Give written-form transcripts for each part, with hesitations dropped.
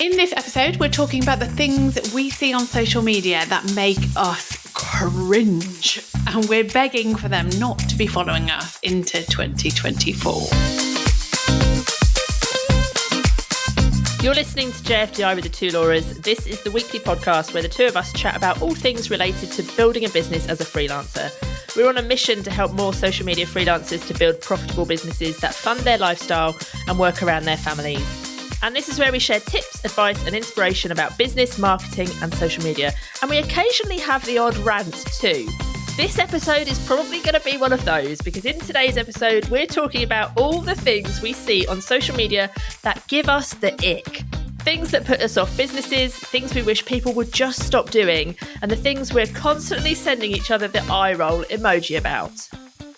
In this episode, we're talking about the things that we see on social media that make us cringe, and we're begging for them not to be following us into 2024. You're listening to JFDI with the two Lauras. This is the weekly podcast where the two of us chat about all things related to building a business as a freelancer. We're on a mission to help more social media freelancers to build profitable businesses that fund their lifestyle and work around their families. And this is where we share tips, advice and inspiration about business, marketing and social media. And we occasionally have the odd rant too. This episode is probably going to be one of those, because in today's episode, we're talking about all the things we see on social media that give us the ick. Things that put us off businesses, things we wish people would just stop doing, and the things we're constantly sending each other the eye roll emoji about.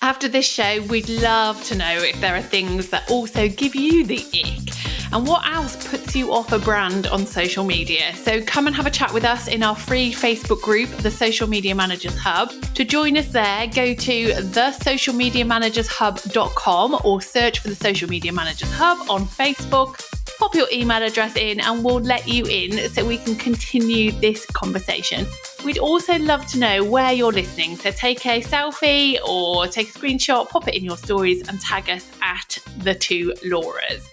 After this show, we'd love to know if there are things that also give you the ick. And what else puts you off a brand on social media? So come and have a chat with us in our free Facebook group, the Social Media Managers Hub. To join us there, go to thesocialmediamanagershub.com or search for the Social Media Managers Hub on Facebook. Pop your email address in and we'll let you in so we can continue this conversation. We'd also love to know where you're listening. So take a selfie or take a screenshot, pop it in your stories and tag us at the two Lauras.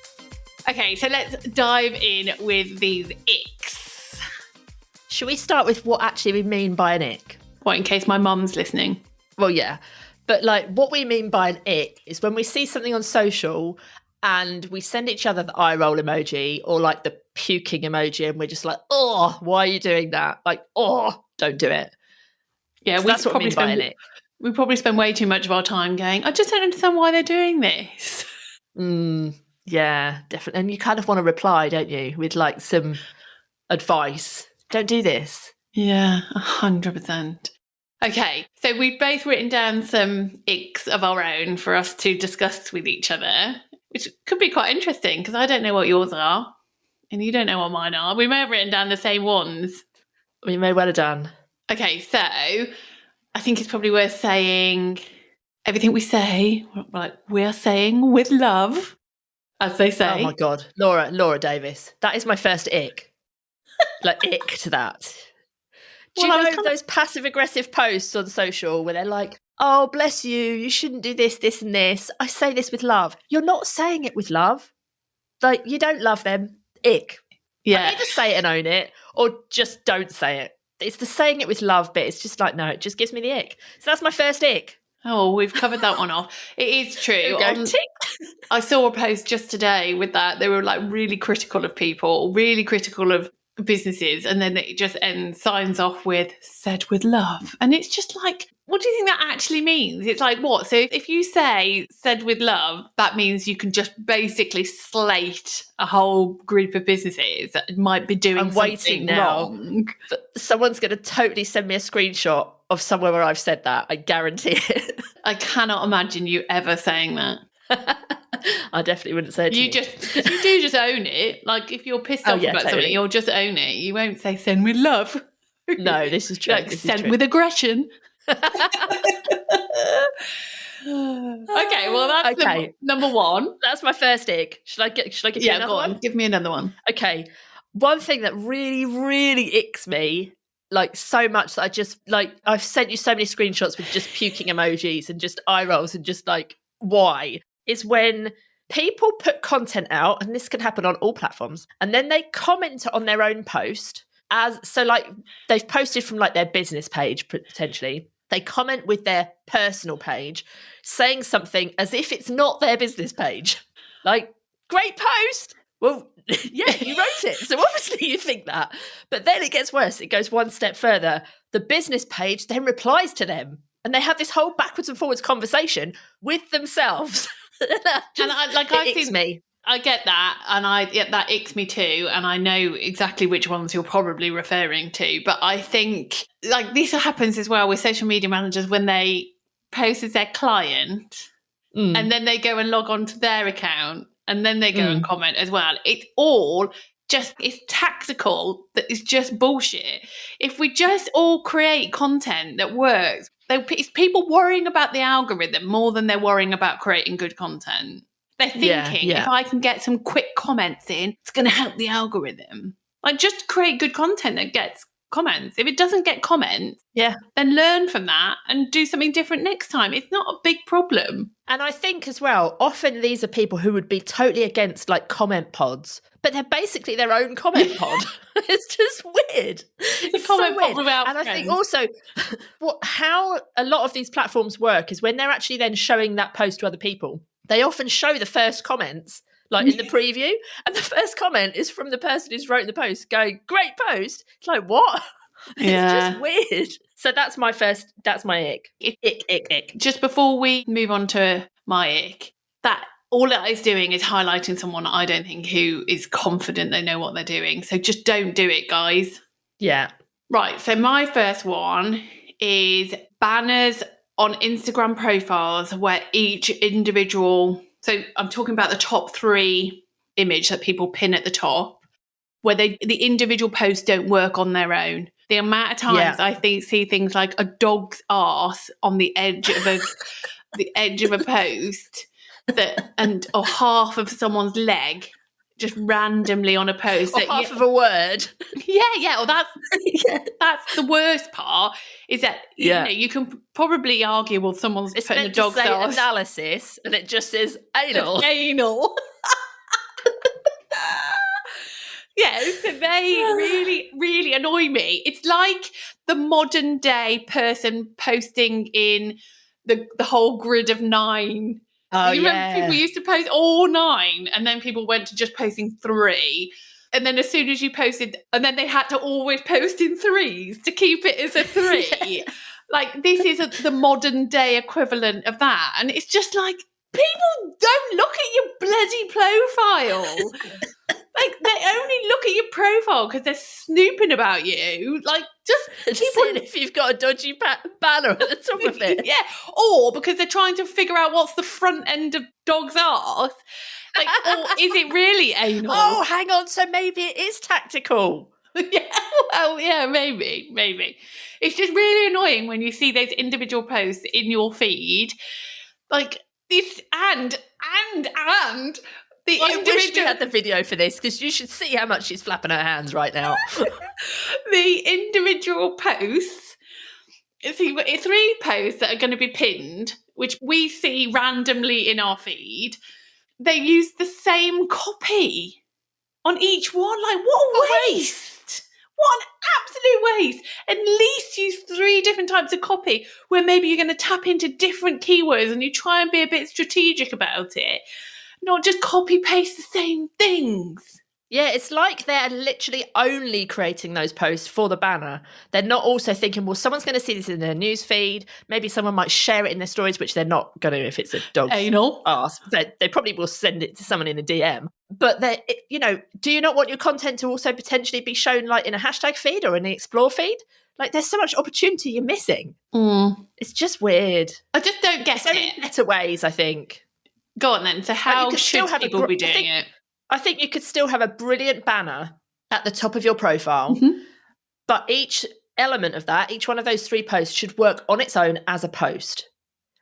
Okay, so let's dive in with these icks. Should we start with what actually we mean by an ick? What, in case my mum's listening? Well, yeah. But like what we mean by an ick is when we see something on social and we send each other the eye roll emoji or like the puking emoji and we're just like, oh, why are you doing that? Like, oh, don't do it. Yeah, so that's what we mean by an ick. We probably spend way too much of our time going, I just don't understand why they're doing this. Yeah, definitely. And you kind of want to reply, don't you, with like some advice. Don't do this. Yeah, 100%. Okay, so we've both written down some icks of our own for us to discuss with each other, which could be quite interesting because I don't know what yours are and you don't know what mine are. We may have written down the same ones. We may well have done. Okay, so I think it's probably worth saying everything we say, like we're saying with love. As they say. Oh my God. Laura Davis. That is my first ick. Like, ick to that. Do you know those passive-aggressive posts on social where they're like, oh, bless you, you shouldn't do this, this and this. I say this with love. You're not saying it with love. Like, you don't love them. Ick. Yeah. Either say it and own it or just don't say it. It's the saying it with love bit. It's just like, no, it just gives me the ick. So that's my first ick. Oh, we've covered that one off. It is true. I saw a post just today with that. They were like really critical of people, really critical of businesses. And then it just signs off with said with love. And it's just like, what do you think that actually means? It's like, what? So if you say said with love, that means you can just basically slate a whole group of businesses that might be doing something wrong. Someone's going to totally send me a screenshot of somewhere where I've said that. I guarantee it. I cannot imagine you ever saying that. I definitely wouldn't say it to you. You do just own it. Like if you're pissed off about something, you'll just own it. You won't say send with love. No, this is true. Like send with aggression. Okay, well that's number one. That's my first ick. Should I give you another one? Give me another one. Okay. One thing that really, really icks me, like so much that I just like I've sent you so many screenshots with just puking emojis and just eye rolls and just like why, is when people put content out, and this can happen on all platforms, and then they comment on their own post like they've posted from like their business page potentially. They comment with their personal page saying something as if it's not their business page. Like, great post. Well, yeah, you wrote it. So obviously you think that. But then it gets worse. It goes one step further. The business page then replies to them. And they have this whole backwards and forwards conversation with themselves. I get that, and that icks me too, and I know exactly which ones you're probably referring to. But I think like this happens as well with social media managers when they post as their client, and then they go and log on to their account, and then they go and comment as well. It's all it's tactical. That is just bullshit. If we just all create content that works, it's people worrying about the algorithm more than they're worrying about creating good content. They're thinking, if I can get some quick comments in, it's going to help the algorithm. Like, just create good content that gets comments. If it doesn't get comments, then learn from that and do something different next time. It's not a big problem. And I think as well, often these are people who would be totally against like comment pods, but they're basically their own comment pod. It's just weird. It's a comment pod without And friends. I think also how a lot of these platforms work is when they're actually then showing that post to other people, they often show the first comments like in the preview, and the first comment is from the person who's wrote the post going, "Great post." It's like, what? It's just weird. So that's my ick. Ick. Just before we move on to my ick, that all that is doing is highlighting someone I don't think who is confident they know what they're doing. So just don't do it, guys. Yeah. Right. So my first one is banners on Instagram profiles where each individual, so I'm talking about the top 3 image that people pin at the top, where the individual posts don't work on their own. The amount of times I see things like a dog's arse on the edge of a post or half of someone's leg just randomly on a post. Or half of a word. Yeah. Or that's the worst part, is that you know, you can probably argue, well, someone's putting a dog's arse. Analysis, and it just says anal. Anal. Yeah, so they really, really annoy me. It's like the modern day person posting in the whole grid of 9. Oh, you remember people used to post all 9, and then people went to just posting 3. And then as soon as you posted, and then they had to always post in 3s to keep it as a 3. Like, this is the modern day equivalent of that. And it's just like, people don't look at your bloody profile. Like, they only look at your profile because they're snooping about you. Like, just seeing if you've got a dodgy banner at the top of it. Yeah, or because they're trying to figure out what's the front end of dog's arse. Like, or is it really anal? Oh, hang on. So maybe it is tactical. Maybe. It's just really annoying when you see those individual posts in your feed. Like, this and I wish we had the video for this, because you should see how much she's flapping her hands right now. The individual posts, see, 3 posts that are going to be pinned, which we see randomly in our feed, they use the same copy on each one. Like, what a waste! What an absolute waste! At least use 3 different types of copy, where maybe you're going to tap into different keywords and you try and be a bit strategic about it. Not just copy paste the same things. Yeah, it's like they're literally only creating those posts for the banner. They're not also thinking, well, someone's going to see this in their news feed. Maybe someone might share it in their stories, which they're not going to if it's a dog's arse. They probably will send it to someone in a DM. But do you not want your content to also potentially be shown like in a hashtag feed or in the explore feed? Like, there's so much opportunity you're missing. It's just weird. I just don't get it. Better ways, I think. Go on then. So how should people be doing it? I think you could still have a brilliant banner at the top of your profile, but each element of that, each one of those 3 posts should work on its own as a post.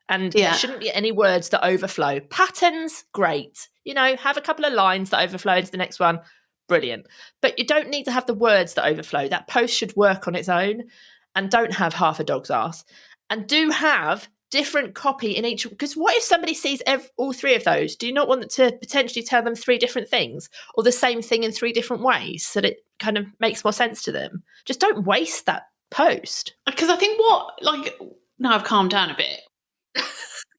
And there shouldn't be any words that overflow. Patterns, great. Have a couple of lines that overflow into the next one. Brilliant. But you don't need to have the words that overflow. That post should work on its own, and don't have half a dog's arse. And do have different copy in each, because what if somebody sees all 3 of those? Do you not want to potentially tell them 3 different things, or the same thing in 3 different ways, so that it kind of makes more sense to them? Just don't waste that post. Because I think now I've calmed down a bit.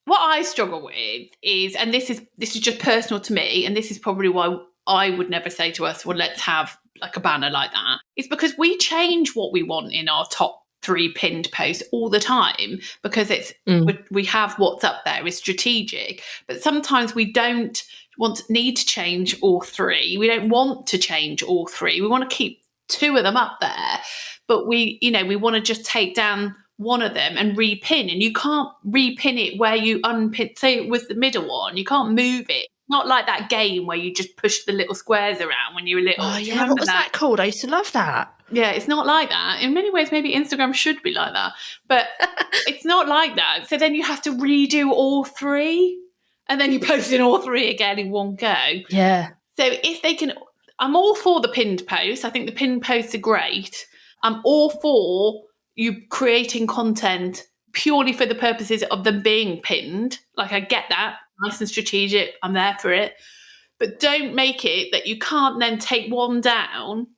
What I struggle with is, and this is just personal to me, and this is probably why I would never say to us, well, let's have like a banner like that. It's because we change what we want in our top 3 pinned posts all the time, because we have what's up there is strategic, but sometimes we don't need to change all 3. We don't want to change all 3. We want to keep 2 of them up there, but we want to just take down one of them and repin, and you can't repin it where you unpin. Say with the middle one, you can't move it. Not like that game where you just push the little squares around when you were little. Oh yeah, what was that called? I used to love that. Yeah, it's not like that. In many ways, maybe Instagram should be like that, but it's not like that. So then you have to redo all 3. and then you're posting all 3 again in one go. Yeah. So if they can, I'm all for the pinned posts. I think the pinned posts are great. I'm all for you creating content purely for the purposes of them being pinned. Like, I get that, nice and strategic. I'm there for it. But don't make it that you can't then take one down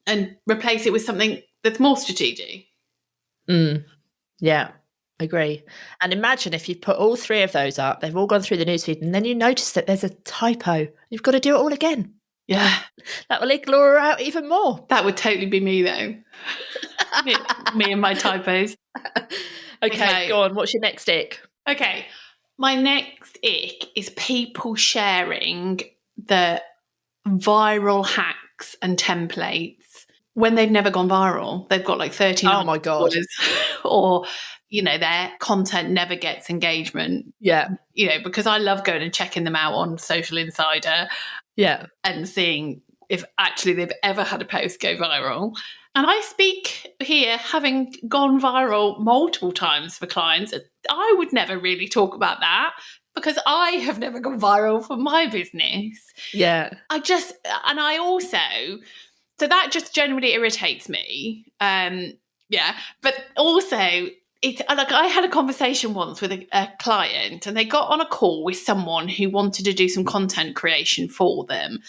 and replace it with something that's more strategic. Yeah, agree. And imagine if you put all 3 of those up, they've all gone through the newsfeed, and then you notice that there's a typo. You've got to do it all again. Yeah. That will ignore her out even more. That would totally be me, though. me and my typos. Okay, go on. What's your next ick? Okay. My next ick is people sharing the viral hacks and templates when they've never gone viral. They've got like 13. Oh my God. Or, their content never gets engagement. Yeah. Because I love going and checking them out on Social Insider. Yeah. And seeing if actually they've ever had a post go viral. And I speak here having gone viral multiple times for clients. I would never really talk about that because I have never gone viral for my business. Yeah. So that just generally irritates me. But also, it's like I had a conversation once with a client, and they got on a call with someone who wanted to do some content creation for them.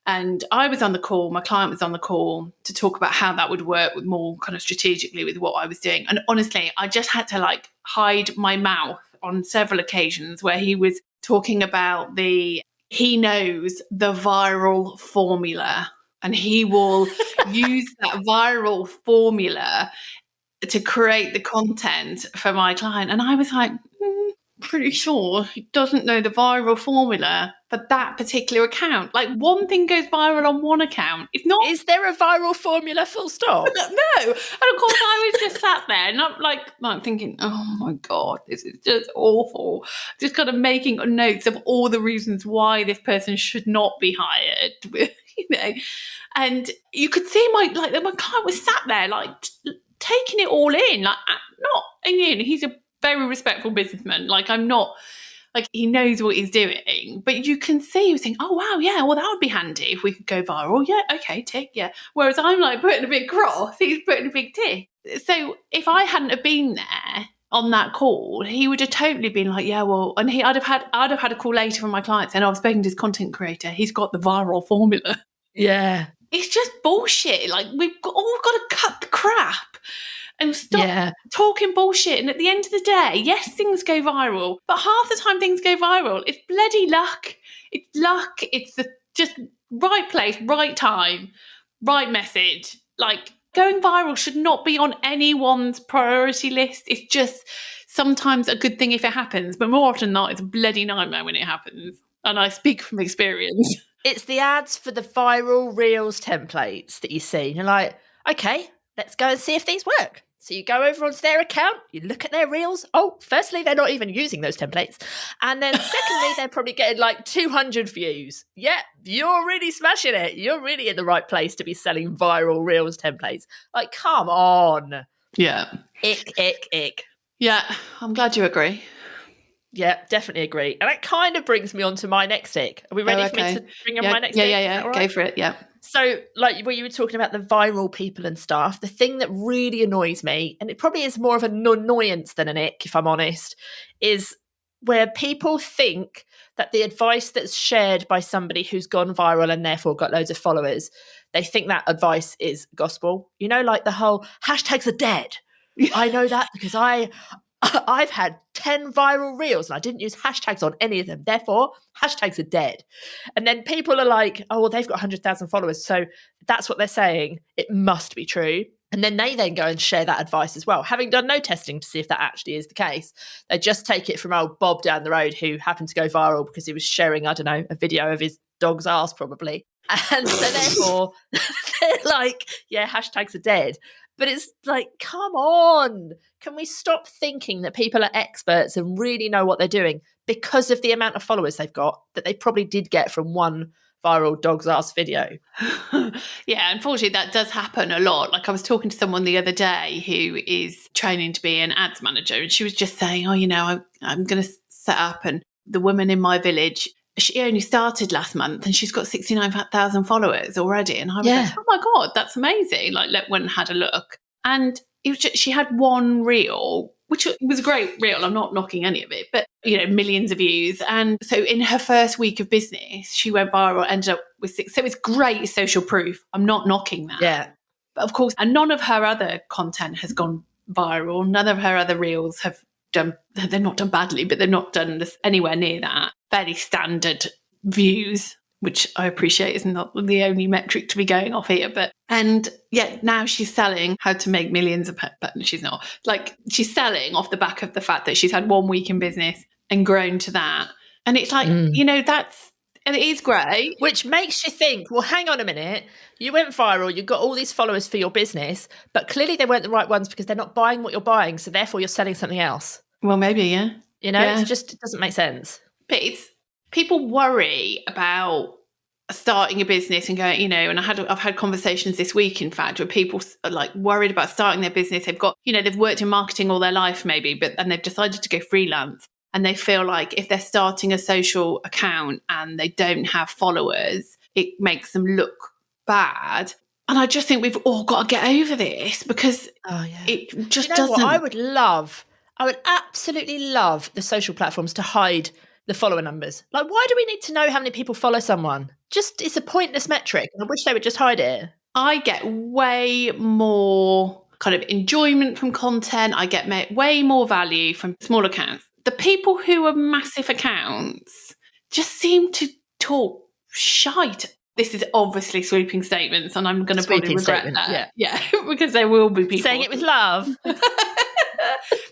And I was on the call, my client was on the call to talk about how that would work with more kind of strategically with what I was doing. And honestly, I just had to hide my mouth on several occasions where he was talking about he knows the viral formula, and he will use that viral formula to create the content for my client. And I was like, pretty sure he doesn't know the viral formula for that particular account. Like, one thing goes viral on one account. It's not. Is there a viral formula full stop? No. And of course I was just sat there and I'm like thinking, oh my God, this is just awful. Just kind of making notes of all the reasons why this person should not be hired. And you could see my client was sat there taking it all in, he's a very respectful businessman. I'm not he knows what he's doing, but you can see he was saying, oh wow, yeah, well that would be handy if we could go viral. Yeah, okay, tick, yeah. Whereas I'm putting a big cross, he's putting a big tick. So if I hadn't have been there on that call, he would have totally been like, yeah, well, and I'd have had a call later from my client saying, I've spoken to this content creator, he's got the viral formula. Yeah. It's just bullshit. We've all got to cut the crap and stop talking bullshit. And at the end of the day, yes, things go viral, but half the time things go viral, it's bloody luck. It's luck. It's the just right place, right time, right message. Going viral should not be on anyone's priority list. It's just sometimes a good thing if it happens, but more often than not, it's a bloody nightmare when it happens. And I speak from experience. It's the ads for the viral Reels templates that you see. You're like, okay, let's go and see if these work. So you go over onto their account, you look at their Reels. Oh, firstly, they're not even using those templates. And then secondly, they're probably getting 200 views. Yeah, you're really smashing it. You're really in the right place to be selling viral Reels templates. Come on. Yeah. Ick. Yeah, I'm glad you agree. Yeah, definitely agree. And that kind of brings me on to my next ick. Are we ready for me to bring on my next ick? Yeah. Right? Go for it, yeah. So, when you were talking about the viral people and stuff, the thing that really annoys me, and it probably is more of an annoyance than an ick, if I'm honest, is where people think that the advice that's shared by somebody who's gone viral and therefore got loads of followers, they think that advice is gospel. The whole hashtags are dead. I know that because I've had 10 viral reels and I didn't use hashtags on any of them. Therefore, hashtags are dead. And then people are like, oh, well, they've got 100,000 followers. So that's what they're saying. It must be true. And then they then go and share that advice as well, having done no testing to see if that actually is the case. They just take it from old Bob down the road who happened to go viral because he was sharing, I don't know, a video of his dog's ass probably. And so therefore, they're like, yeah, hashtags are dead. But it's come on. Can we stop thinking that people are experts and really know what they're doing because of the amount of followers they've got that they probably did get from one viral dog's ass video? Yeah, unfortunately, that does happen a lot. I was talking to someone the other day who is training to be an ads manager, and she was just saying, oh, I'm going to set up and the woman in my village, she only started last month and she's got 69,000 followers already. And I was like, oh my God, that's amazing. Like, went and had a look. And it was just, she had one reel, which was a great reel. I'm not knocking any of it, but, millions of views. And so in her first week of business, she went viral, ended up with 6. So it's great social proof. I'm not knocking that. Yeah. But of course, and none of her other content has gone viral. None of her other reels have they've not done badly, but they've not done this anywhere near that. Fairly standard views, which I appreciate is not the only metric to be going off here. And yet now she's selling how to make millions of, but she's not. Like, she's selling off the back of the fact that she's had 1 week in business and grown to that. And it's like, and it is great. Which makes you think, well, hang on a minute. You went viral, you got all these followers for your business, but clearly they weren't the right ones because they're not buying what you're buying. So therefore you're selling something else. Well, maybe, yeah. It doesn't make sense. But it's, people worry about starting a business and going, and I've had conversations this week, in fact, where people are like worried about starting their business. They've got, they've worked in marketing all their life maybe, and they've decided to go freelance. And they feel like if they're starting a social account and they don't have followers, it makes them look bad. And I just think we've all got to get over this, because it just doesn't. What I would absolutely love the social platforms to hide the follower numbers. Like, why do we need to know how many people follow someone? It's a pointless metric. I wish they would just hide it. I get way more kind of enjoyment from content. I get way more value from small accounts. The people who are massive accounts just seem to talk shite. This is obviously sweeping statements, and I'm going to probably regret that. Yeah, because there will be people saying it with love.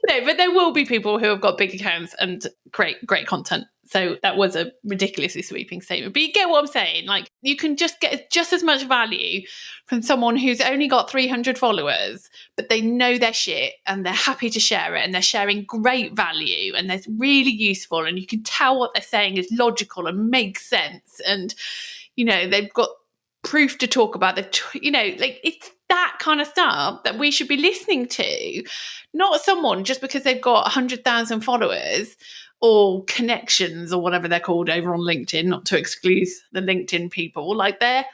No, but there will be people who have got big accounts and great content. So that was a ridiculously sweeping statement. But you get what I'm saying. Like, you can just get just as much value from someone who's only got 300 followers, but they know their shit and they're happy to share it, and they're sharing great value and they're really useful, and you can tell what they're saying is logical and makes sense. And, they've got proof to talk about. It's that kind of stuff that we should be listening to, not someone just because they've got 100,000 followers or connections or whatever they're called over on LinkedIn, not to exclude the LinkedIn people. Like, that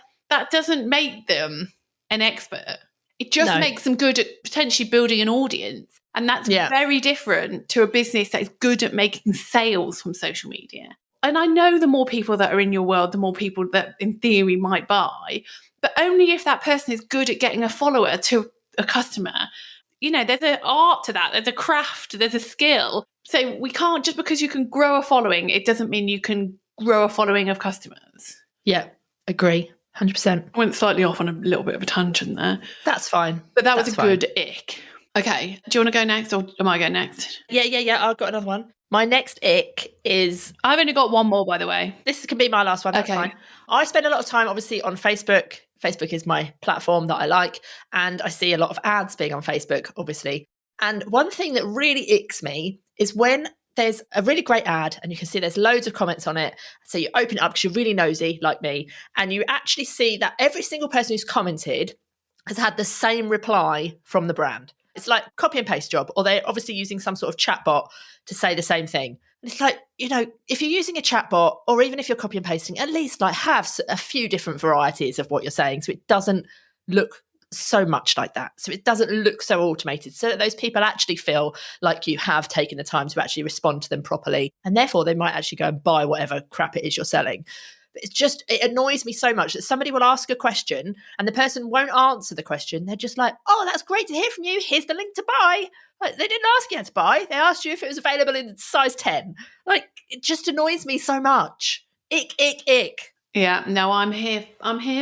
doesn't make them an expert. It just makes them good at potentially building an audience. And that's very different to a business that is good at making sales from social media. And I know the more people that are in your world, the more people that in theory might buy, but only if that person is good at getting a follower to a customer. There's an art to that. There's a craft, there's a skill. So we can't, just because you can grow a following, it doesn't mean you can grow a following of customers. Yeah, agree. 100%. I went slightly off on a little bit of a tangent there. That's fine. But that's a good ick. Okay. Do you want to go next, or am I going next? Yeah. I've got another one. My next ick is... I've only got one more, by the way. This can be my last one. That's fine. I spend a lot of time, obviously, on Facebook. Facebook is my platform that I like. And I see a lot of ads being on Facebook, obviously. And one thing that really icks me is when there's a really great ad and you can see there's loads of comments on it. So you open it up because you're really nosy, like me. And you actually see that every single person who's commented has had the same reply from the brand. It's like copy and paste job, or they're obviously using some sort of chatbot to say the same thing. And it's like, if you're using a chatbot, or even if you're copy and pasting, at least like have a few different varieties of what you're saying, so it doesn't look so much like that. So it doesn't look so automated, so that those people actually feel like you have taken the time to actually respond to them properly. And therefore they might actually go and buy whatever crap it is you're selling. But it annoys me so much that somebody will ask a question and the person won't answer the question. They're just like, oh, that's great to hear from you. Here's the link to buy. Like, they didn't ask you how to buy. They asked you if it was available in size 10. Like, it just annoys me so much. Ick. Yeah, no, I'm here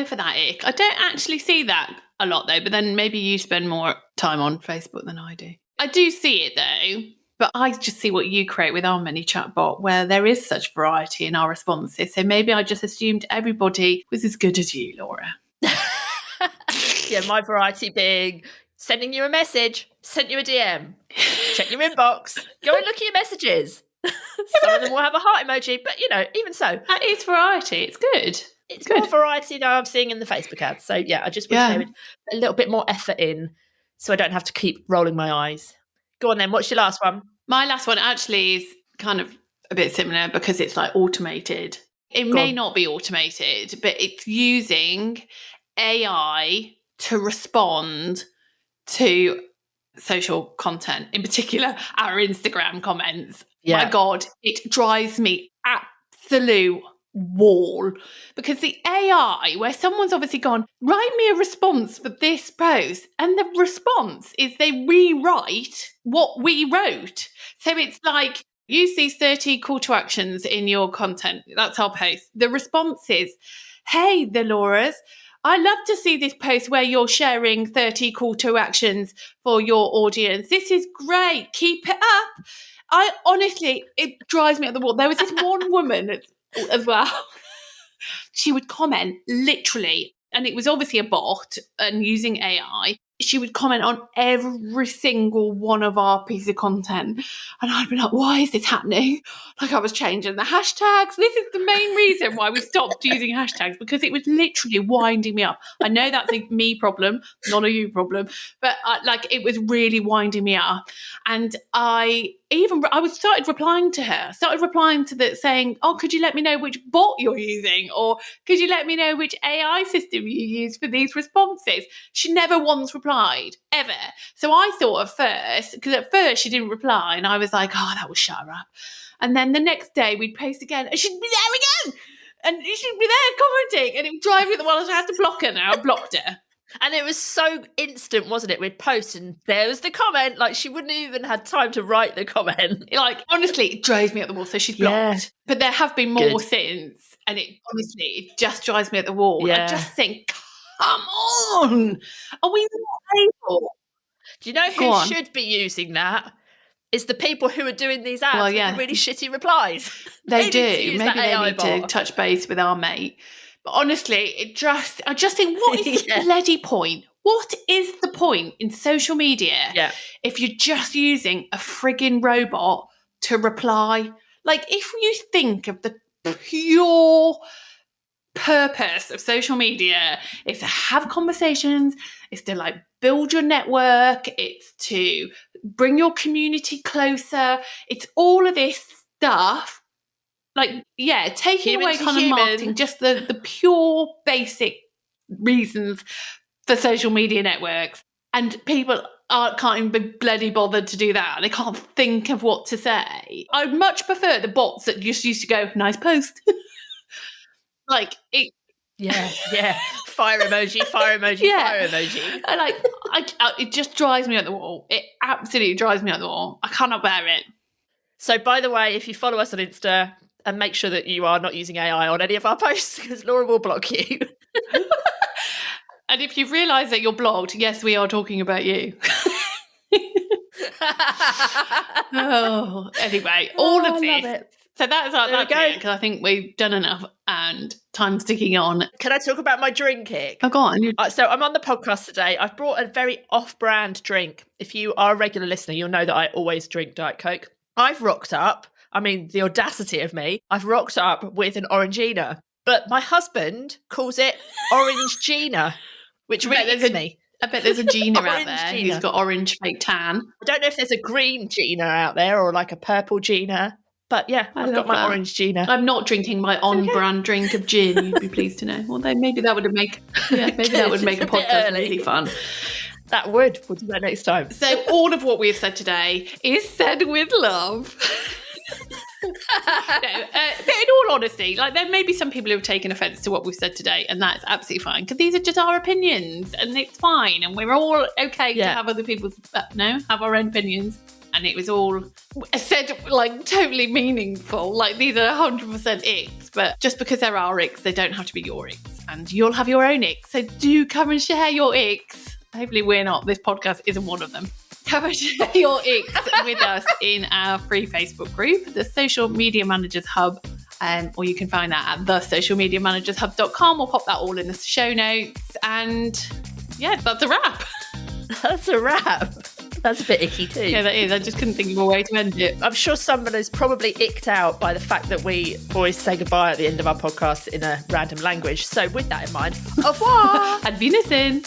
for that ick. I don't actually see that a lot, though, but then maybe you spend more time on Facebook than I do. I do see it, though. But I just see what you create with our mini chatbot, where there is such variety in our responses. So maybe I just assumed everybody was as good as you, Laura. Yeah, my variety being sending you a message, sent you a DM, check your inbox, go and look at your messages. Some of them will have a heart emoji, but even so. That is variety. It's good. It's good. More variety than I'm seeing in the Facebook ads. So yeah, I just wish they would put a little bit more effort in so I don't have to keep rolling my eyes. Go on then, what's your last one? My last one actually is kind of a bit similar because it's like automated. It may not be automated, but it's using AI to respond to social content, in particular our Instagram comments. Yeah. My God, it drives me absolute wall because the AI, where someone's obviously gone, write me a response for this post, and the response is they rewrite what we wrote. So it's like, use these 30 call to actions in your content. That's our post. The response is, hey, the Lauras, I love to see this post where you're sharing 30 call to actions for your audience. This is great. Keep it up. I honestly, it drives me up the wall. There was this one woman as well. She would comment literally, and it was obviously a bot and using AI. She would comment on every single one of our pieces of content. And I'd be like, why is this happening? Like, I was changing the hashtags. This is the main reason why we stopped using hashtags, because it was literally winding me up. I know that's a me problem, not a you problem, but it was really winding me up. And I started replying to her, saying, oh, could you let me know which bot you're using? Or could you let me know which AI system you use for these responses? She never once replied, ever. So I thought because at first she didn't reply, and I was like, oh, that will shut her up. And then the next day we'd post again, and she'd be there again. And she'd be there commenting, and it would drive me the wall. I had to block her now. I blocked her. And it was so instant, wasn't it? We'd post and there was the comment. Like, she wouldn't even had time to write the comment. Like, honestly, it drives me up the wall. So she's blocked. Yeah. But there have been more since. And it just drives me up the wall. Yeah. I just think, come on. Are we not able? Do you know who should be using that? It's the people who are doing these ads with the really shitty replies. They do. Maybe they need to touch base with our mate. But honestly, I just think, what is the bloody point? What is the point in social media if you're just using a frigging robot to reply? Like, if you think of the pure purpose of social media, is to have conversations, it's to like build your network, it's to bring your community closer, it's all of this stuff. Like, yeah, taking away kind of marketing, just the pure basic reasons for social media networks. And people can't even be bloody bothered to do that. They can't think of what to say. I'd much prefer the bots that just used to go, nice post. Like, it... Yeah. Fire emoji, fire emoji, fire emoji. And it just drives me up the wall. It absolutely drives me up the wall. I cannot bear it. So, by the way, if you follow us on Insta, and make sure that you are not using AI on any of our posts, because Laura will block you. And if you've realised that you're blocked, yes, we are talking about you. Anyway, all of this. So that's it, because I think we've done enough and time's ticking on. Can I talk about my drink kick? Oh, go on. So I'm on the podcast today. I've brought a very off-brand drink. If you are a regular listener, you'll know that I always drink Diet Coke. I've rocked up. I mean, the audacity of me. I've rocked up with an Orangina, but my husband calls it Orange Gina, which really is me. I bet there's a Gina out there who's got orange fake tan. I don't know if there's a green Gina out there or like a purple Gina, but yeah, I've got my orange Gina. I'm not drinking my on-brand drink of gin, you'd be pleased to know. Although maybe that would make a podcast really fun. That would. We'll do that next time. So all of what we have said today is said with love. But in all honesty, like, there may be some people who have taken offence to what we've said today, and that's absolutely fine, because these are just our opinions, and it's fine, and we're all okay to have other people's have our own opinions. And it was all said like totally meaningful, like these are 100% icks, but just because they're our icks, they don't have to be your icks, and you'll have your own icks, so do come and share your icks. Hopefully this podcast isn't one of them. Come and share your icks with us in our free Facebook group, the Social Media Managers Hub, or you can find that at thesocialmediamanagershub.com. We'll pop that all in the show notes. And yeah, that's a wrap. That's a wrap. That's a bit icky too. Yeah, that is. I just couldn't think of a way to end it. I'm sure someone is probably icked out by the fact that we always say goodbye at the end of our podcast in a random language. So with that in mind, au revoir. Ad Wiedersehen.